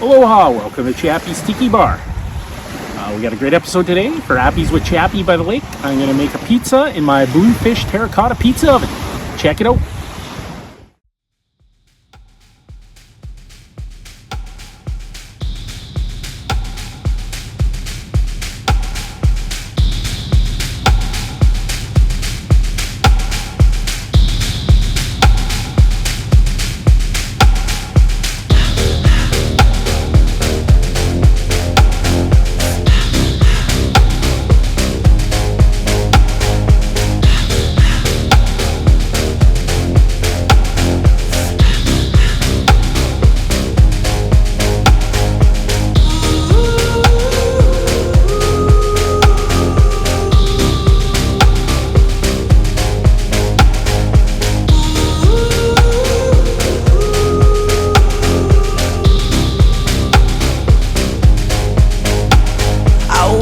Aloha, welcome to Chappie's Tiki Bar. We got a great episode today for Appies with Chappie by the lake. I'm going to make a pizza in my Bluefish Terracotta pizza oven. Check it out.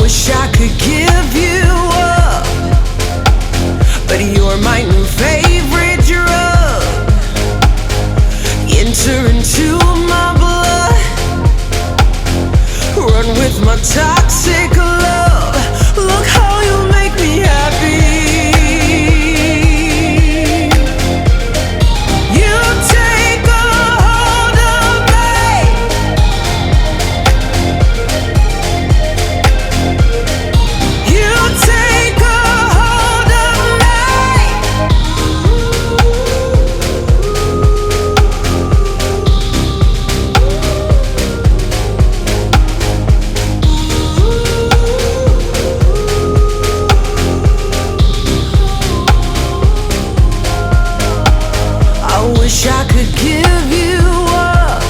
Wish I could give you up, but you're my new favorite drug. Enter into my blood, run with my toxic love. Look how you make me happy. You take a hold of me. You take a hold of me. I wish I could give you up,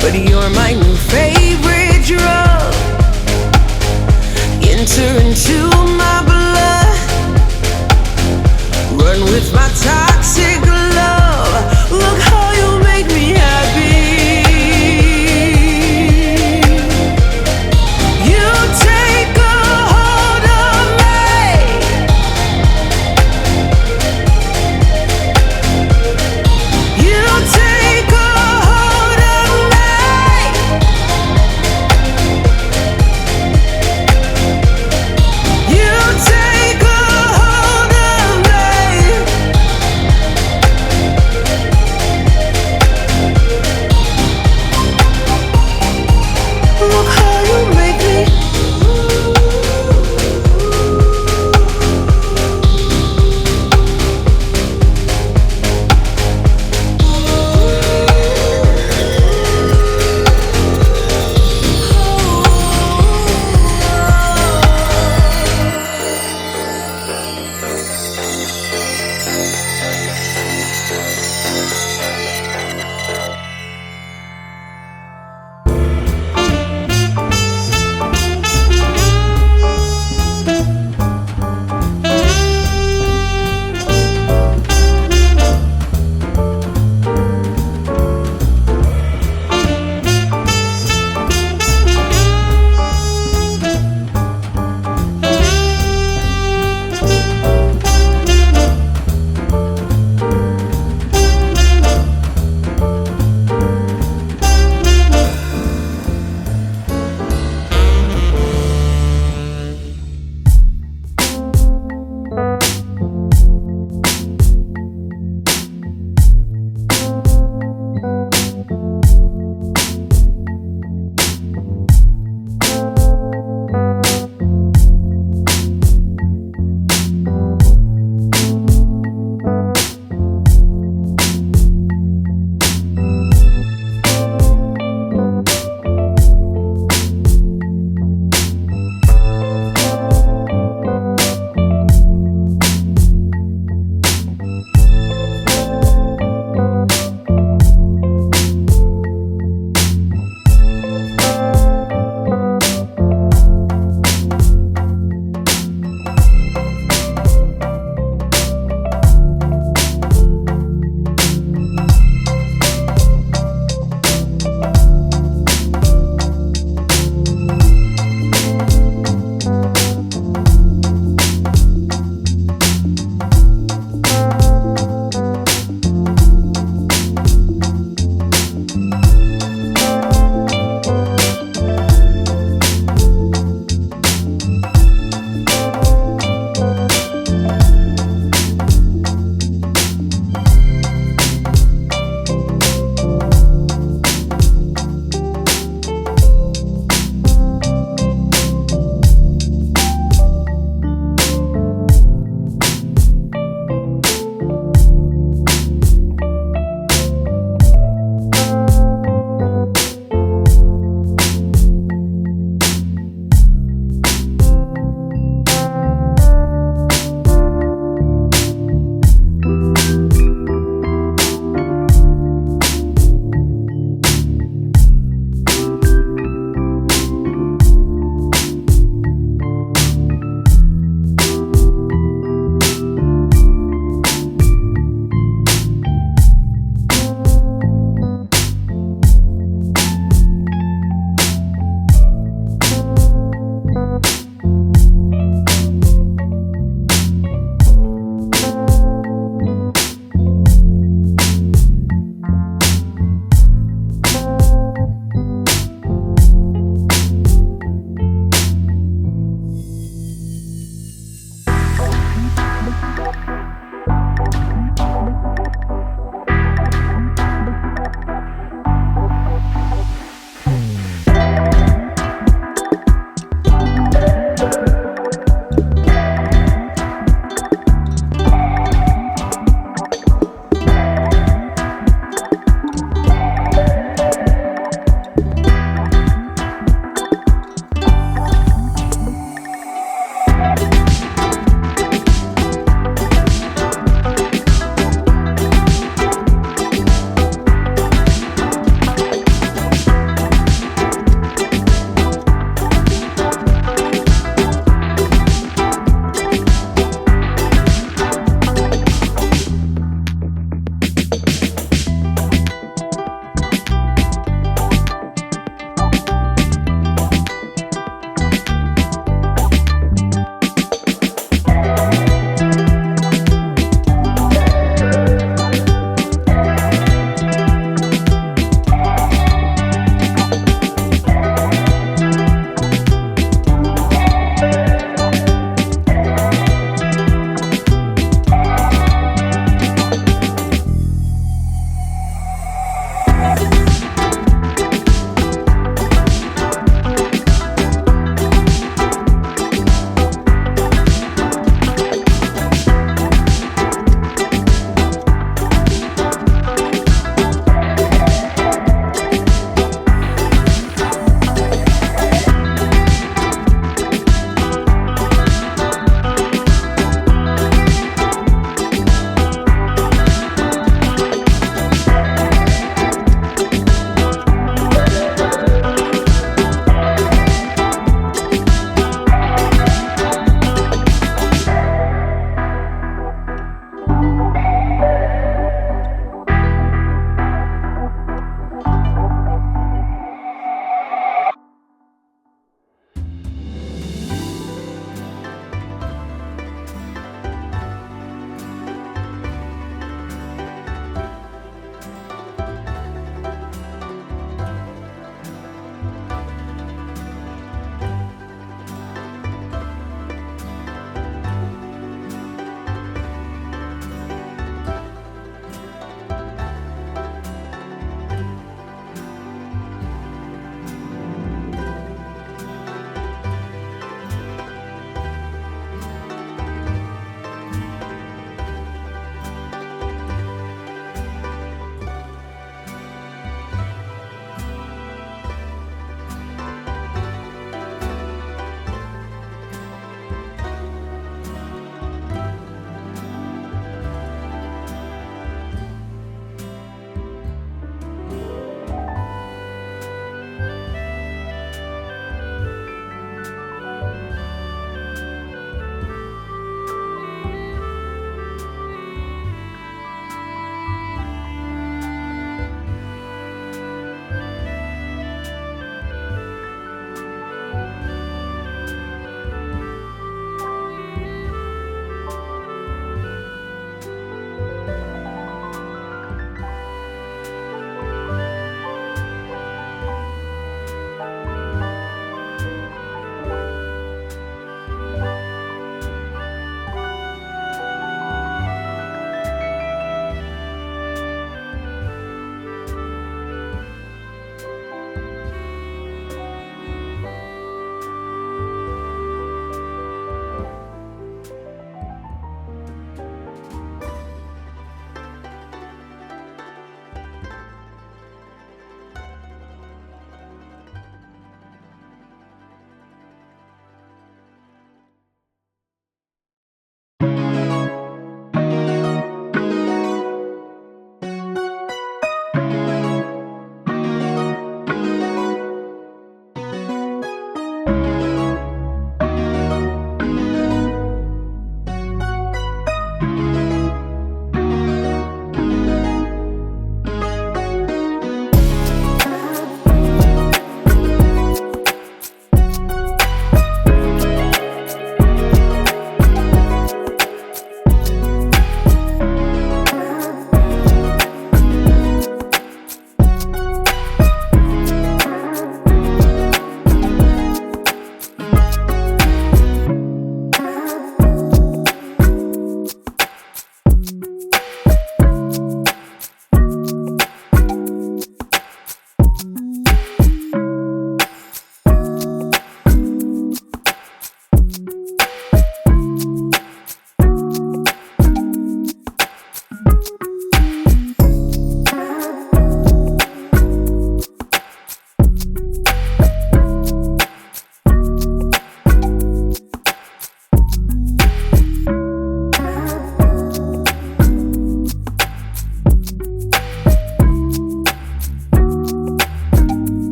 but you're my new favorite drug. Enter into my blood, run with my toxic love. Look how you make me happy. You take a hold of me.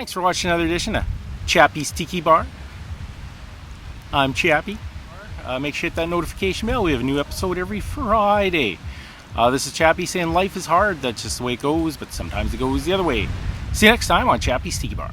Thanks for watching another edition of Chappie's Tiki Bar. I'm Chappie. Make sure you hit that notification bell. We have a new episode every Friday. This is Chappie saying life is hard. That's just the way it goes, but sometimes it goes the other way. See you next time on Chappie's Tiki Bar.